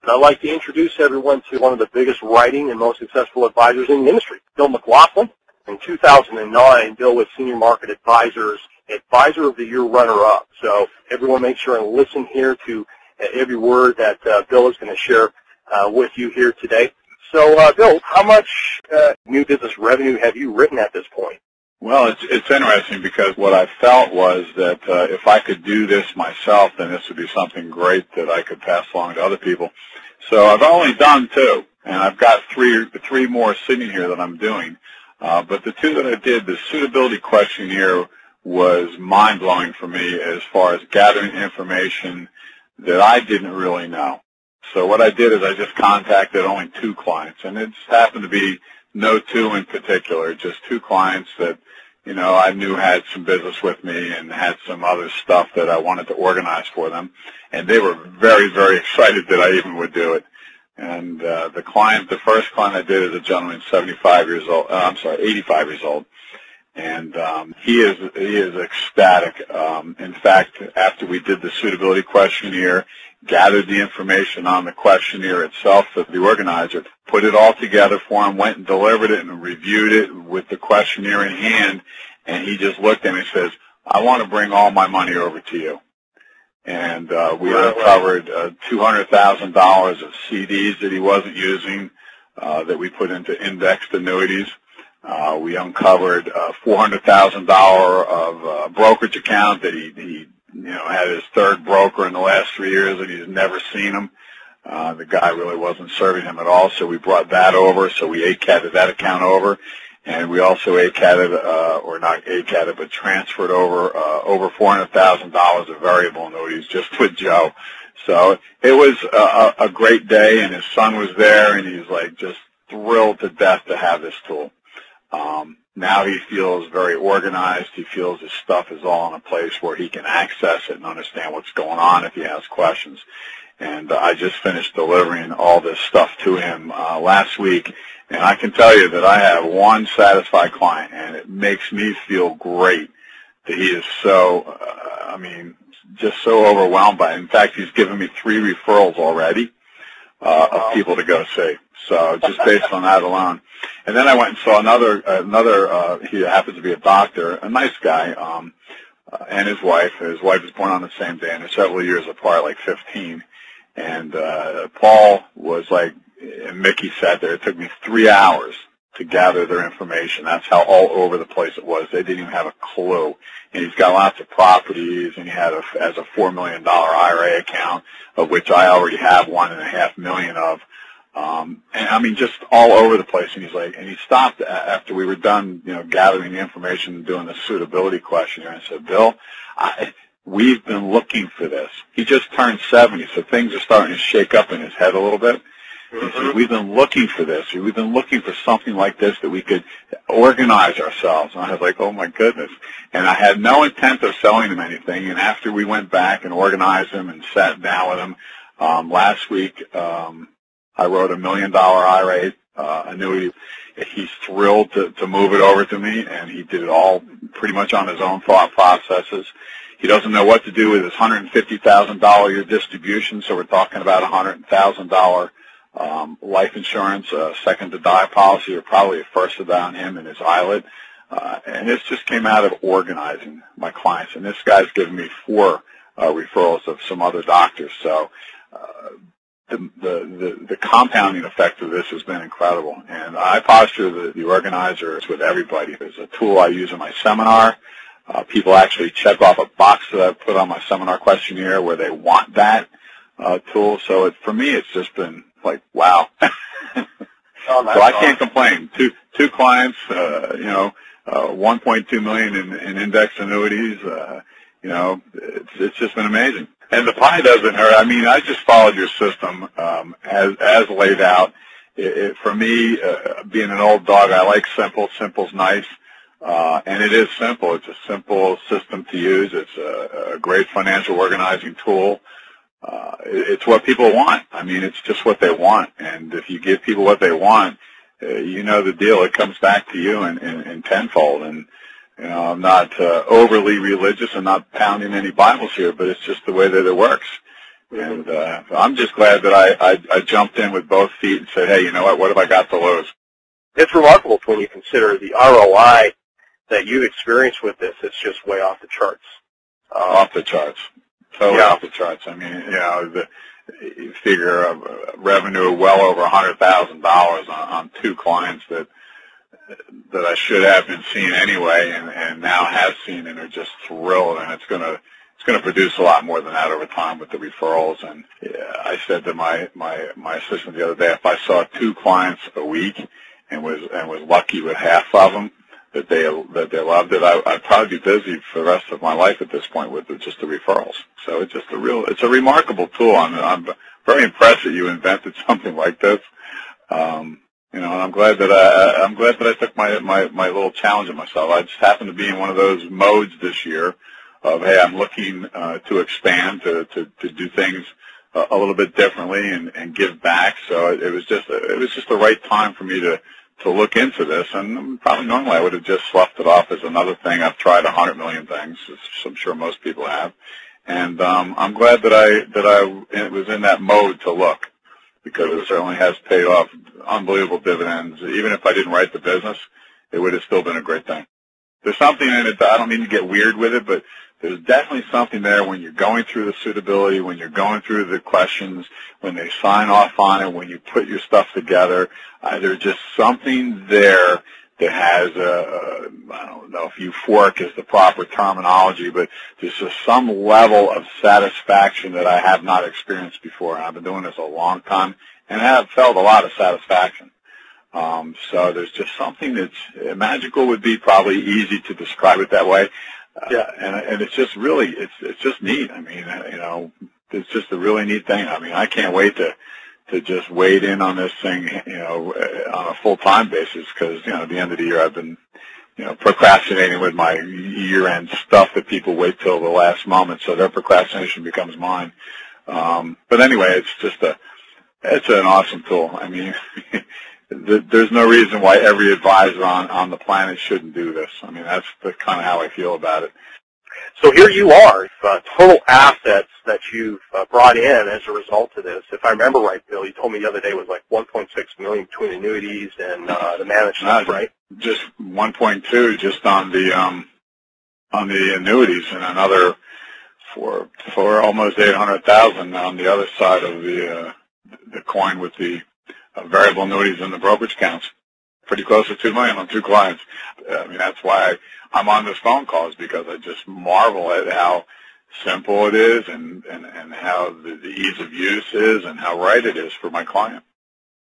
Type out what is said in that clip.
I'd like to introduce everyone to one of the biggest writing and most successful advisors in the industry, Bill McLaughlin. In 2009, Bill was Senior Market Advisor's Advisor of the Year runner-up. So everyone make sure and listen here to every word that Bill is going to share with you here today. So, Bill, how much new business revenue have you written at this point? Well, it's interesting because what I felt was that if I could do this myself, then this would be something great that I could pass along to other people. So I've only done 2, and I've got three more sitting here that I'm doing. But the 2 that I did, the suitability questionnaire was mind-blowing for me as far as gathering information that I didn't really know. So what I did is I just contacted only 2 clients, and it happened to be no 2 in particular, just 2 clients that, I knew had some business with me and had some other stuff that I wanted to organize for them. And they were very, very excited that I even would do it. And the first client I did is a gentleman, 85 years old. And he is ecstatic. In fact, after we did the suitability questionnaire, gathered the information on the questionnaire itself that the organizer, put it all together for him, went and delivered it and reviewed it with the questionnaire in hand, and he just looked at me and says, I want to bring all my money over to you. And we uncovered $200,000 of CDs that he wasn't using that we put into indexed annuities. We uncovered $400,000 of a brokerage account that he had his 3rd broker in the last 3 years, and he's never seen him. The guy really wasn't serving him at all, so we brought that over. So we ACAT'd that account over, and we also ACAT'd, or not ACAT'd, but transferred over $400,000 of variable annuities just with Joe. So it was a great day, and his son was there, and he's like just thrilled to death to have this tool. Now he feels very organized. He feels his stuff is all in a place where he can access it and understand what's going on if he has questions. And I just finished delivering all this stuff to him last week, and I can tell you that I have one satisfied client, and it makes me feel great that he is so, just so overwhelmed by it. In fact, he's given me 3 referrals already of people to go see. So just based on that alone. And then I went and saw another, he happens to be a doctor, a nice guy, and his wife. His wife was born on the same day, and they're several years apart, like 15. And Paul was like, and Mickey sat there. It took me 3 hours to gather their information. That's how all over the place it was. They didn't even have a clue. And he's got lots of properties, and he has a $4 million IRA account, of which I already have $1.5 million of. And just all over the place. And he's like, and he stopped after we were done, gathering the information and doing the suitability questionnaire, and said, Bill, we've been looking for this. He just turned 70, so things are starting to shake up in his head a little bit. He said, we've been looking for this. We've been looking for something like this that we could organize ourselves. And I was like, oh, my goodness. And I had no intent of selling him anything. And after we went back and organized him and sat down with him, last week I wrote a $1 million IRA annuity. He's thrilled to move it over to me, and he did it all pretty much on his own thought processes. He doesn't know what to do with his $150,000 year distribution, so we're talking about a $100,000 life insurance, second to die policy, or probably a first to die on him and his ILET. And this just came out of organizing my clients. And this guy's given me 4 referrals of some other doctors. So the compounding effect of this has been incredible. And I posture the organizer with everybody. There's a tool I use in my seminar. People actually check off a box that I put on my seminar questionnaire where they want that tool. So for me, it's just been like, wow. So I can't complain. Two clients, $1.2 million in index annuities. It's just been amazing. And the pie doesn't hurt. I mean, I just followed your system as laid out. For me, being an old dog, I like simple. Simple's nice. And it is simple. It's a simple system to use. It's a great financial organizing tool. It's what people want. I mean, it's just what they want. And if you give people what they want, you know the deal. It comes back to you in tenfold. And, I'm not overly religious. I'm not pounding any Bibles here, but it's just the way that it works. And I'm just glad that I jumped in with both feet and said, hey, you know what have I got to lose? It's remarkable when you consider the ROI that you've experienced with this. It's just way off the charts. Off the charts. Totally off the charts. I mean, you know, you figure a revenue of well over $100,000 on two clients that I should have been seeing anyway, and now have seen, and are just thrilled. And it's going to produce a lot more than that over time with the referrals. And I said to my assistant the other day, if I saw two clients a week and was lucky with half of them that they loved it, I'd probably be busy for the rest of my life at this point with just the referrals. So it's just it's a remarkable tool. I'm very impressed that you invented something like this. You know, and I'm glad that I took my little challenge on myself. I just happened to be in one of those modes this year of, hey, I'm looking to expand, to do things a little bit differently and give back. So it was just the right time for me to look into this. And probably normally I would have just sloughed it off as another thing. I've tried 100 million things, as I'm sure most people have. And I'm glad that I was in that mode to look, because it certainly has paid off unbelievable dividends. Even if I didn't write the business, it would have still been a great thing. There's something in it that I don't mean to get weird with it, but there's definitely something there when you're going through the suitability, when you're going through the questions, when they sign off on it, when you put your stuff together. There's just something there that has I don't know if euphoric is the proper terminology, but there's just some level of satisfaction that I have not experienced before. And I've been doing this a long time and have felt a lot of satisfaction. So there's just something that's magical would be probably easy to describe it that way. Yeah, and it's just really, it's just neat. I mean, you know, it's just a really neat thing. I mean, I can't wait to just wade in on this thing, you know, on a full-time basis, because, you know, at the end of the year I've been, you know, procrastinating with my year-end stuff that people wait till the last moment, so their procrastination becomes mine. But anyway, it's an awesome tool. I mean, there's no reason why every advisor on the planet shouldn't do this. I mean, that's kind of how I feel about it. So here you are, total assets that you've brought in as a result of this. If I remember right, Bill, you told me the other day it was like $1.6 million between annuities and the management, right? Just 1.2 just on the annuities, and another for almost 800,000 on the other side of the coin with the variable annuities and the brokerage accounts. Pretty close to $2 million on two clients. I mean, that's why I'm on this phone call, is because I just marvel at how simple it is and how the ease of use is and how right it is for my client.